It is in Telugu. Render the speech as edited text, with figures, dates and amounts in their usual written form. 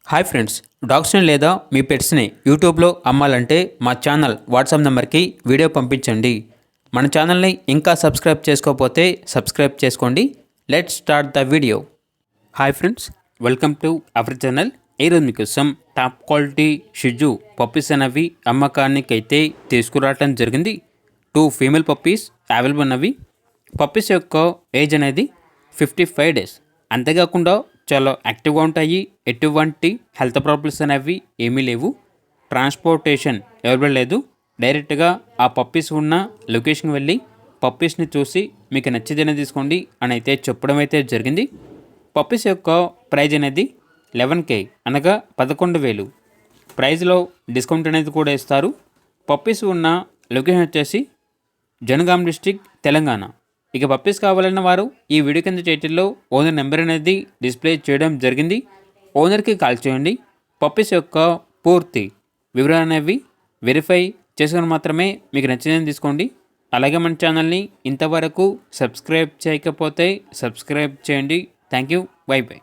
హాయ్ ఫ్రెండ్స్, డాగ్స్ని లేదా మీ పెట్స్ని యూట్యూబ్లో అమ్మాలంటే మా ఛానల్ వాట్సాప్ నెంబర్కి వీడియో పంపించండి. మన ఛానల్ని ఇంకా సబ్స్క్రైబ్ చేసుకోకపోతే సబ్స్క్రైబ్ చేసుకోండి. Let's start the video. Hi friends, welcome to our channel. ఈరోజు మీకోసం టాప్ క్వాలిటీ షిజు పప్పీస్ అనేవి అమ్మకానికి అయితే తీసుకురావటం జరిగింది. 2 ఫీమేల్ పప్పీస్ అవైలబుల్ ఉన్నవి. పప్పీస్ యొక్క ఏజ్ అనేది 55 డేస్. అంతేకాకుండా చాలా యాక్టివ్గా ఉంటాయి. ఎటువంటి హెల్త్ ప్రాబ్లమ్స్ అనేవి ఏమీ లేవు. ట్రాన్స్పోర్టేషన్ అవైలబుల్ లేదు. డైరెక్ట్గా ఆ పప్పీస్ ఉన్న లొకేషన్కి వెళ్ళి పప్పీస్ని చూసి మీకు నచ్చితేనే తీసుకోండి అని అయితే చెప్పడం అయితే జరిగింది. పప్పీస్ యొక్క ప్రైజ్ అనేది 11K అనగా 11,000. ప్రైజ్లో డిస్కౌంట్ అనేది కూడా ఇస్తారు. పప్పీస్ ఉన్న లొకేషన్ వచ్చేసి జనగాం డిస్టిక్, తెలంగాణ. ఇక పప్పీస్ కావాలన్న వారు ఈ వీడియో కింద టైటిల్లో ఓనర్ నెంబర్ అనేది డిస్ప్లే చేయడం జరిగింది. ఓనర్కి కాల్ చేయండి. పప్పీస్ యొక్క పూర్తి వివరాలు అనేవి వెరిఫై చేసుకుని మాత్రమే మీకు నచ్చిందని తీసుకోండి. అలాగే మన ఛానల్ని ఇంతవరకు సబ్స్క్రైబ్ చేయకపోతే సబ్స్క్రైబ్ చేయండి. Thank you. By by.